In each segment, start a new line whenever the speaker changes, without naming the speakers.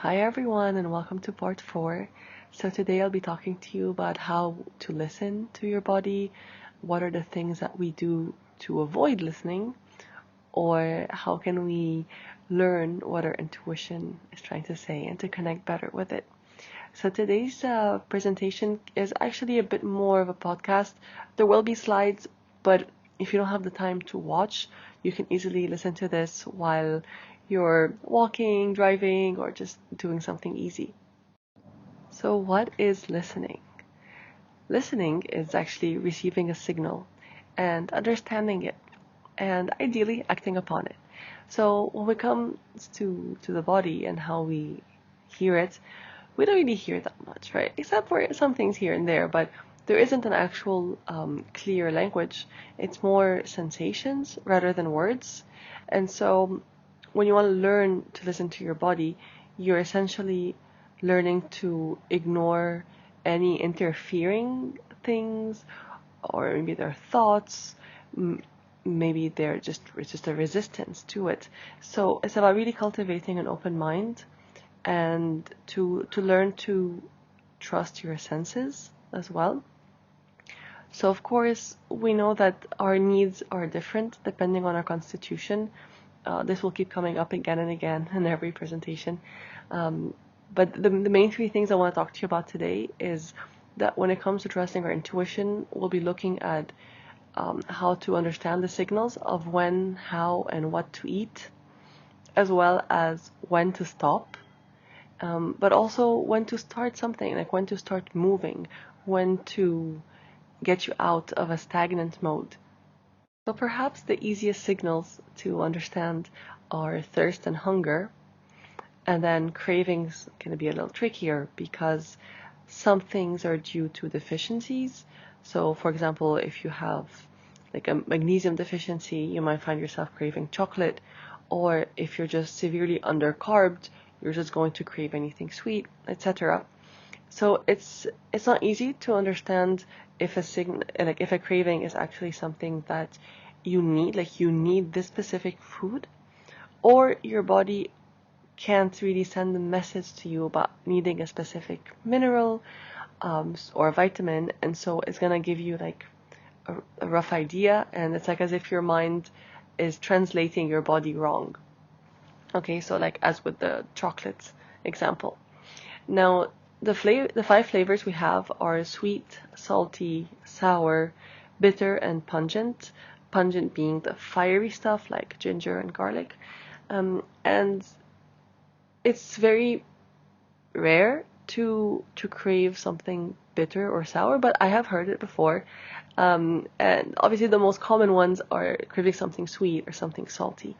Hi everyone and welcome to part 4. So today I'll be talking to you about how to listen to your body, what are the things that we do to avoid listening, or how can we learn what our intuition is trying to say and to connect better with it. So today's presentation is actually a bit more of a podcast. There will be slides, but if you don't have the time to watch, you can easily listen to this while you're walking, driving, or just doing something easy. So what is listening? Listening is actually receiving a signal and understanding it and ideally acting upon it. So when it comes to the body and how we hear it, we don't really hear that much, right? Except for some things here and there, but there isn't an actual clear language. It's more sensations rather than words. And so when you want to learn to listen to your body, you're essentially learning to ignore any interfering things, or maybe their thoughts, maybe it's just a resistance to it. So it's about really cultivating an open mind and to learn to trust your senses as well. So of course we know that our needs are different depending on our constitution. This will keep coming up again and again in every presentation. But the main three things I want to talk to you about today is that when it comes to trusting our intuition, we'll be looking at how to understand the signals of when, how, and what to eat, as well as when to stop, but also when to start something, like when to start moving, when to get you out of a stagnant mode. So perhaps the easiest signals to understand are thirst and hunger, and then cravings can be a little trickier because some things are due to deficiencies. So for example, if you have like a magnesium deficiency, you might find yourself craving chocolate, or if you're just severely undercarbed, you're just going to crave anything sweet, etc. So it's not easy to understand if if a craving is actually something that you need, like you need this specific food, or your body can't really send a message to you about needing a specific mineral or vitamin, and so it's gonna give you like a rough idea, and it's like as if your mind is translating your body wrong. Okay, so like as with the chocolate example. Now, the 5 flavors we have are sweet, salty, sour, bitter, and pungent. Pungent being the fiery stuff like ginger and garlic. And it's very rare to crave something bitter or sour, but I have heard it before. And obviously the most common ones are craving something sweet or something salty.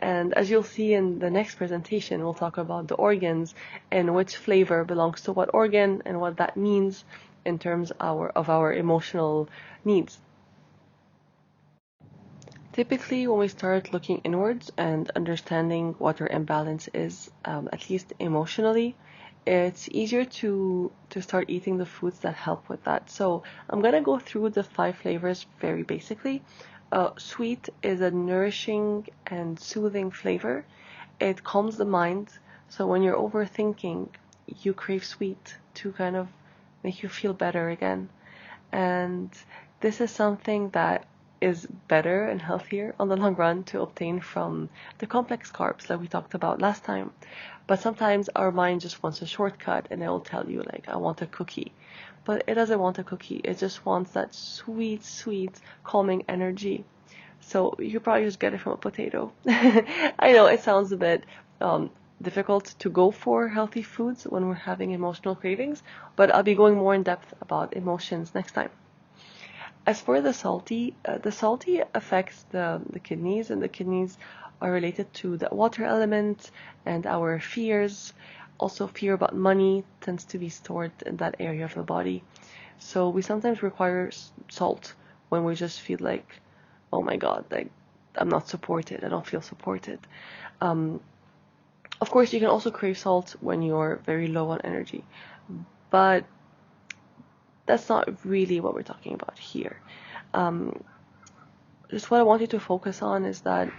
And as you'll see in the next presentation, we'll talk about the organs and which flavor belongs to what organ and what that means in terms of our emotional needs. Typically, when we start looking inwards and understanding what our imbalance is, at least emotionally, it's easier to start eating the foods that help with that. So I'm gonna go through the 5 flavors very basically. Sweet is a nourishing and soothing flavor. It calms the mind. So when you're overthinking, you crave sweet to kind of make you feel better again. And this is something that is better and healthier on the long run to obtain from the complex carbs that we talked about last time. But sometimes our mind just wants a shortcut and it will tell you like, I want a cookie. But it doesn't want a cookie. It just wants that sweet, sweet, calming energy. So you probably just get it from a potato. I know it sounds a bit difficult to go for healthy foods when we're having emotional cravings, but I'll be going more in depth about emotions next time. As for the salty affects the kidneys, and the kidneys are related to the water element and our fears. Also, fear about money tends to be stored in that area of the body. So we sometimes require salt when we just feel like, oh my God, like I'm not supported. I don't feel supported. Of course, you can also crave salt when you're very low on energy, but that's not really what we're talking about here. Just what I want you to focus on is that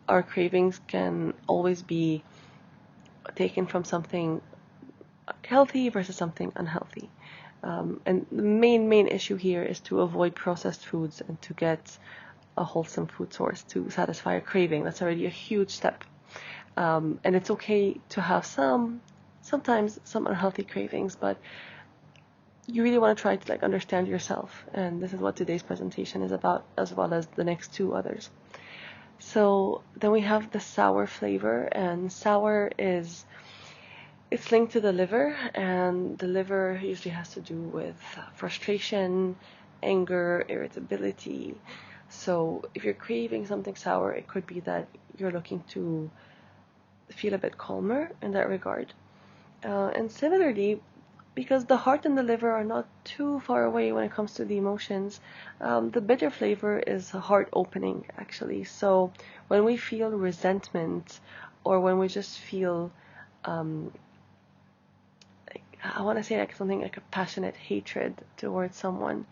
our cravings can always be taken from something healthy versus something unhealthy. And the main issue here is to avoid processed foods and to get a wholesome food source to satisfy a craving. That's already a huge step. And it's okay to have sometimes some unhealthy cravings, but you really want to try to understand yourself. And this is what today's presentation is about, as well as the next two others. So then we have the sour flavor, and sour it's linked to the liver, and the liver usually has to do with frustration, anger, irritability. So if you're craving something sour, it could be that you're looking to feel a bit calmer in that regard. And similarly, because the heart and the liver are not too far away when it comes to the emotions, the bitter flavor is heart opening, actually. So when we feel resentment, or when we just feel I want to say something like a passionate hatred towards someone,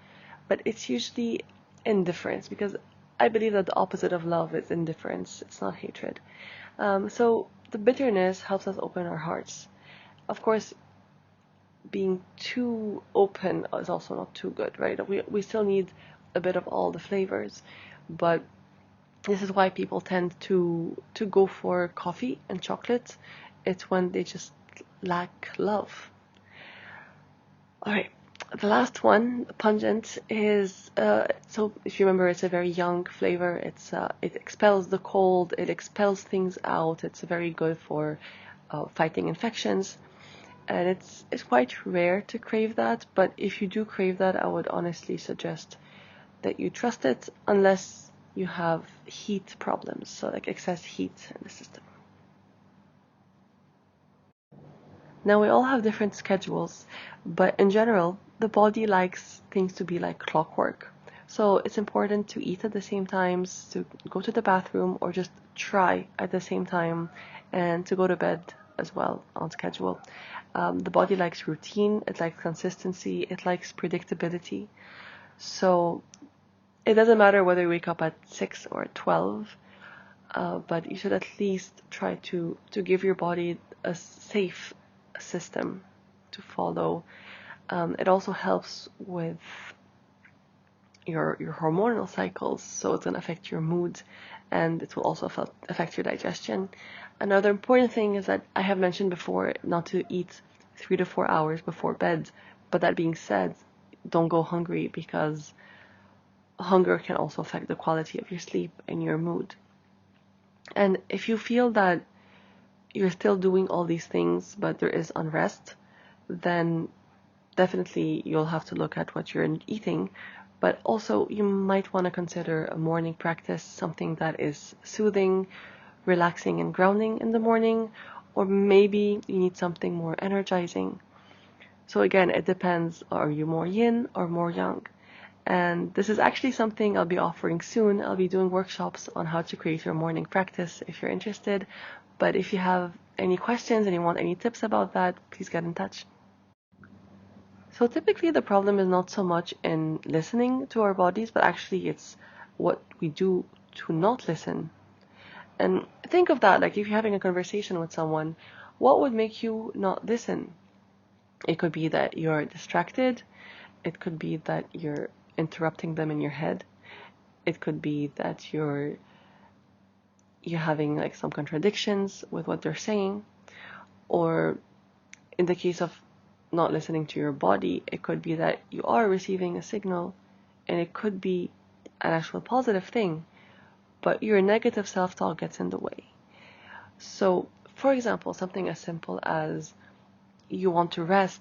but it's usually indifference, because I believe that the opposite of love is indifference. It's not hatred. So the bitterness helps us open our hearts. Of course, being too open is also not too good, right? We still need a bit of all the flavors, but this is why people tend to go for coffee and chocolate. It's when they just lack love. All right, the last one, pungent, is so if you remember, it's a very young flavor. It expels the cold, it expels things out. It's very good for fighting infections, and it's quite rare to crave that. But if you do crave that, I would honestly suggest that you trust it, unless you have heat problems, so like excess heat in the system. Now, we all have different schedules, but in general, the body likes things to be like clockwork. So it's important to eat at the same times, to go to the bathroom, or just try at the same time, and to go to bed as well on schedule. The body likes routine, it likes consistency, it likes predictability. So it doesn't matter whether you wake up at 6 or 12, but you should at least try to give your body a safe system to follow. It also helps with your hormonal cycles, so it's going to affect your mood, and it will also affect your digestion. Another important thing is that I have mentioned before not to eat 3 to 4 hours before bed, but that being said, don't go hungry, because hunger can also affect the quality of your sleep and your mood. And if you feel that you're still doing all these things, but there is unrest, then definitely you'll have to look at what you're eating. But also, you might want to consider a morning practice, something that is soothing, relaxing, and grounding in the morning, or maybe you need something more energizing. So again, it depends. Are you more yin or more yang? And this is actually something I'll be offering soon. I'll be doing workshops on how to create your morning practice if you're interested. But if you have any questions and you want any tips about that, please get in touch. So typically the problem is not so much in listening to our bodies, but actually it's what we do to not listen. And think of that, like if you're having a conversation with someone, what would make you not listen? It could be that you're distracted. It could be that you're interrupting them in your head. It could be that you're having like some contradictions with what they're saying. Or in the case of not listening to your body, it could be that you are receiving a signal, and it could be an actual positive thing, but your negative self-talk gets in the way. So, for example, something as simple as you want to rest,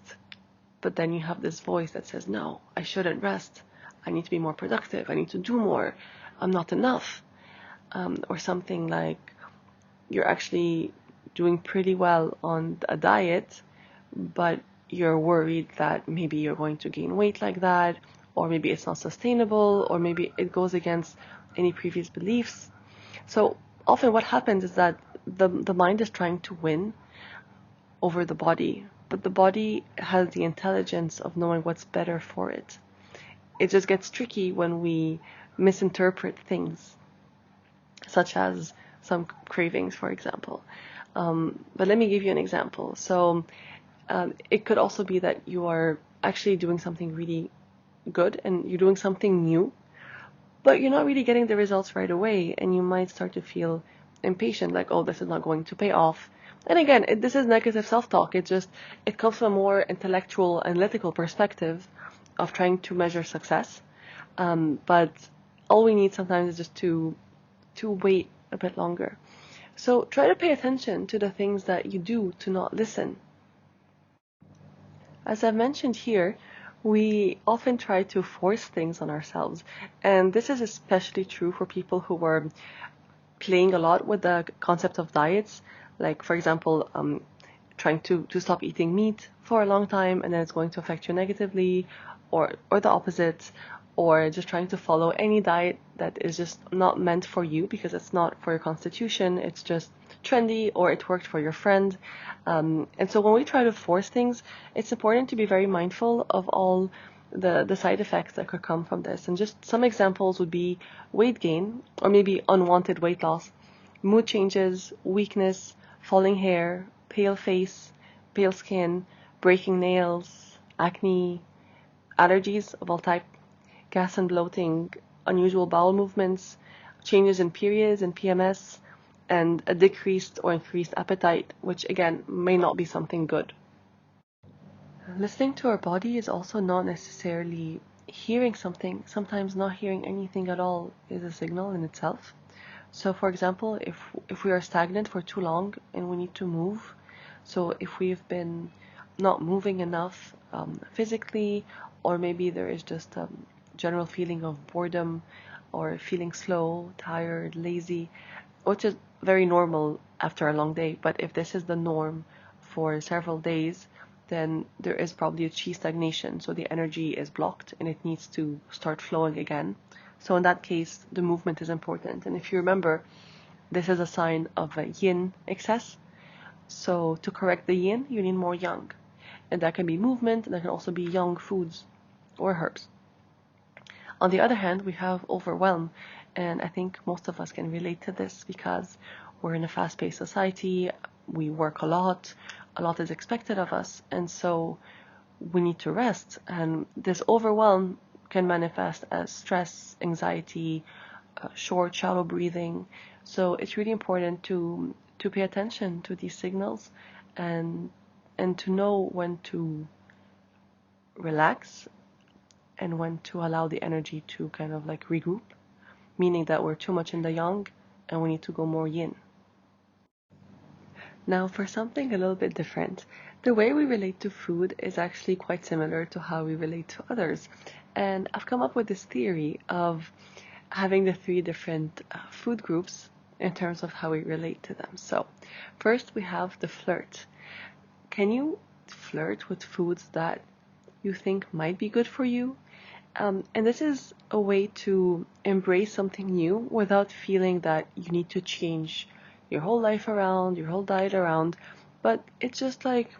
but then you have this voice that says, no, I shouldn't rest. I need to be more productive. I need to do more. I'm not enough. Or something like you're actually doing pretty well on a diet, but you're worried that maybe you're going to gain weight like that, or maybe it's not sustainable, or maybe it goes against any previous beliefs. So often what happens is that the mind is trying to win over the body, but the body has the intelligence of knowing what's better for it. It just gets tricky when we misinterpret things, such as some cravings, for example. But let me give you an example. So it could also be that you are actually doing something really good and you're doing something new, but you're not really getting the results right away, and you might start to feel impatient, like, oh, this is not going to pay off. And again, this is negative self-talk. It comes from a more intellectual, analytical perspective of trying to measure success. But all we need sometimes is just to wait a bit longer. So try to pay attention to the things that you do to not listen. As I've mentioned here, we often try to force things on ourselves, and this is especially true for people who were playing a lot with the concept of diets, like for example, trying to stop eating meat for a long time and then it's going to affect you negatively, or the opposite, or just trying to follow any diet that is just not meant for you because it's not for your constitution, it's just trendy or it worked for your friend. And so when we try to force things, it's important to be very mindful of all the side effects that could come from this. And just some examples would be weight gain, or maybe unwanted weight loss, mood changes, weakness, falling hair, pale face, pale skin, breaking nails, acne, allergies of all type, gas and bloating, unusual bowel movements, changes in periods and PMS, and a decreased or increased appetite, which again may not be something good. Listening to our body is also not necessarily hearing something. Sometimes not hearing anything at all is a signal in itself. So for example, if we are stagnant for too long and we need to move, so if we've been not moving enough physically, or maybe there is just a general feeling of boredom or feeling slow, tired, lazy, which is very normal after a long day. But if this is the norm for several days, then there is probably a chi stagnation. So the energy is blocked and it needs to start flowing again. So in that case, the movement is important. And if you remember, this is a sign of a yin excess. So to correct the yin, you need more yang. And that can be movement, and that can also be yang foods or herbs. On the other hand, we have overwhelm, and I think most of us can relate to this because we're in a fast-paced society, we work a lot is expected of us, and so we need to rest. And this overwhelm can manifest as stress, anxiety, short, shallow breathing. So it's really important to pay attention to these signals and to know when to relax and when to allow the energy to kind of like regroup, meaning that we're too much in the yang and we need to go more yin. Now, for something a little bit different, the way we relate to food is actually quite similar to how we relate to others. And I've come up with this theory of having the three different food groups in terms of how we relate to them. So, first we have the flirt. Can you flirt with foods that you think might be good for you? And this is a way to embrace something new without feeling that you need to change your whole life around, your whole diet around. But it's just like,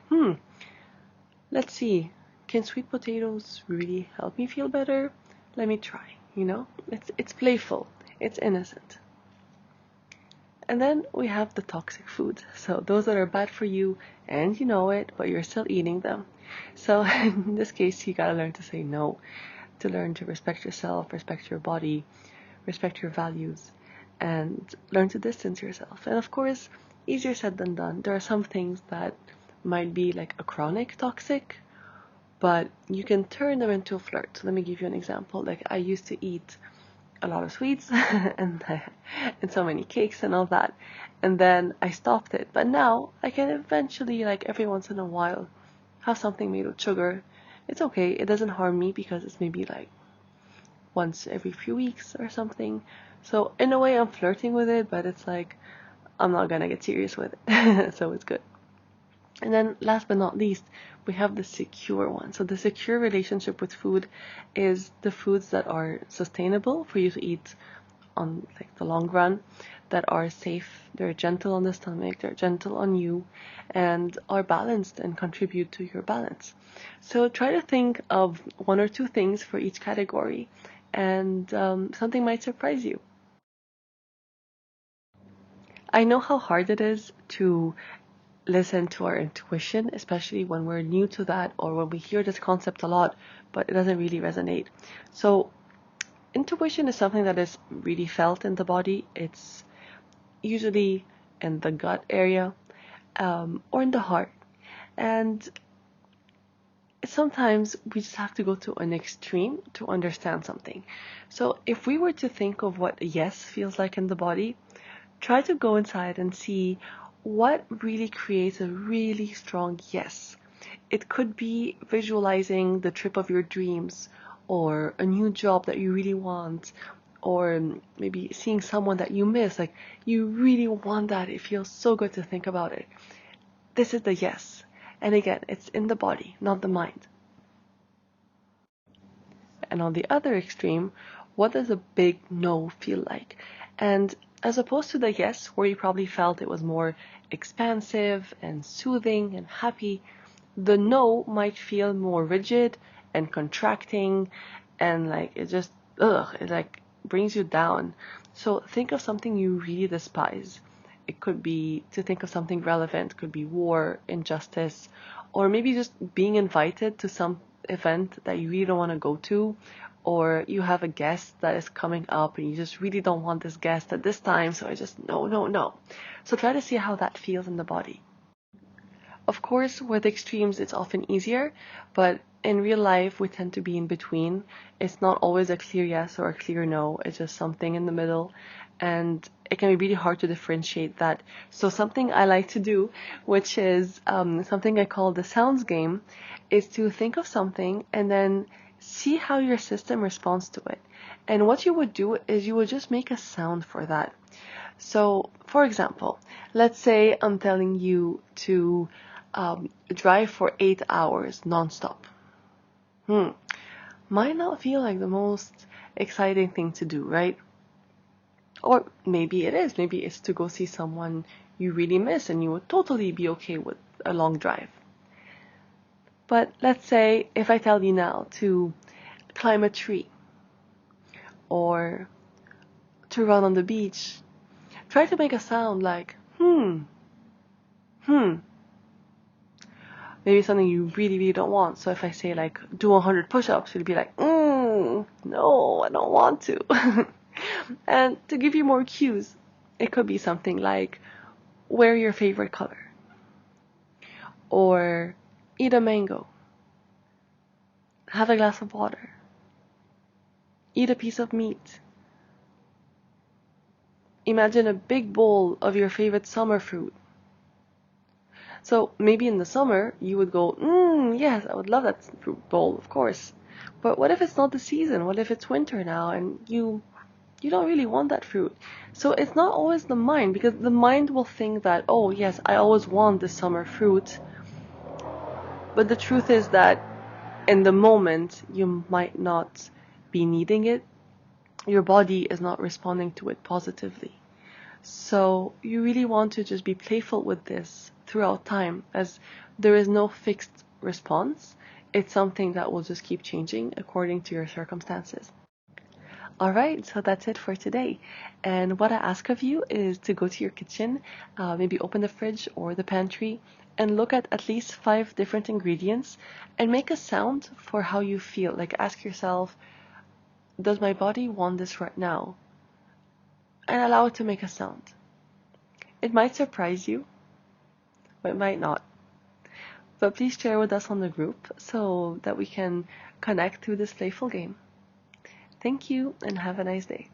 let's see, can sweet potatoes really help me feel better? Let me try, you know? It's playful, it's innocent. And then we have the toxic foods. So those that are bad for you and you know it, but you're still eating them. So in this case, you gotta learn to say no, to learn to respect yourself, respect your body, respect your values, and learn to distance yourself. And of course, easier said than done. There are some things that might be like a chronic toxic, but you can turn them into a flirt. So let me give you an example. Like I used to eat a lot of sweets and so many cakes and all that, and then I stopped it. But now I can eventually, like every once in a while, have something made with sugar. It's okay. It doesn't harm me because it's maybe like once every few weeks or something. So in a way, I'm flirting with it, but it's like I'm not gonna get serious with it. So it's good. And then last but not least, we have the secure one. So the secure relationship with food is the foods that are sustainable for you to eat on like the long run, that are safe, they're gentle on the stomach, they're gentle on you, and are balanced and contribute to your balance. So try to think of one or two things for each category, and something might surprise you. I know how hard it is to listen to our intuition, especially when we're new to that or when we hear this concept a lot, but it doesn't really resonate. So, intuition is something that is really felt in the body. It's usually in the gut area, or in the heart. And sometimes we just have to go to an extreme to understand something. So if we were to think of what a yes feels like in the body, try to go inside and see what really creates a really strong yes. It could be visualizing the trip of your dreams, or a new job that you really want, or maybe seeing someone that you miss. Like, you really want that. It feels so good to think about it. This is the yes. And again, it's in the body, not the mind. And on the other extreme, what does a big no feel like? And as opposed to the yes, where you probably felt it was more expansive and soothing and happy, the no might feel more rigid and contracting, and like it just, it like brings you down. So think of something you really despise. It could be, to think of something relevant, could be war, injustice, or maybe just being invited to some event that you really don't want to go to, or you have a guest that is coming up and you just really don't want this guest at this time, so I just, no, no, no. So try to see how that feels in the body. Of course, with extremes, it's often easier, but in real life, we tend to be in between. It's not always a clear yes or a clear no, it's just something in the middle, and it can be really hard to differentiate that. So something I like to do, which is something I call the sounds game, is to think of something and then see how your system responds to it. And what you would do is you would just make a sound for that. So, for example, let's say I'm telling you to drive for 8 hours nonstop. Might not feel like the most exciting thing to do, right? Or maybe it is. Maybe it's to go see someone you really miss and you would totally be okay with a long drive. But let's say if I tell you now to climb a tree or to run on the beach, try to make a sound like, hmm. Maybe something you really, really don't want. So if I say like, do 100 push-ups, you'll be like, no, I don't want to. And to give you more cues, it could be something like, wear your favorite color. Or eat a mango. Have a glass of water. Eat a piece of meat. Imagine a big bowl of your favorite summer fruit. So maybe in the summer you would go, yes, I would love that fruit bowl, of course. But what if it's not the season? What if it's winter now and you don't really want that fruit? So it's not always the mind, because the mind will think that, oh yes, I always want the summer fruit. But the truth is that in the moment you might not be needing it. Your body is not responding to it positively. So you really want to just be playful with this throughout time, as there is no fixed response. It's something that will just keep changing according to your circumstances. Alright, so that's it for today. And what I ask of you is to go to your kitchen, maybe open the fridge or the pantry, and look at least 5 different ingredients and make a sound for how you feel. Like, ask yourself, does my body want this right now? And allow it to make a sound. It might surprise you, but it might not. But please share with us on the group so that we can connect through this playful game. Thank you and have a nice day.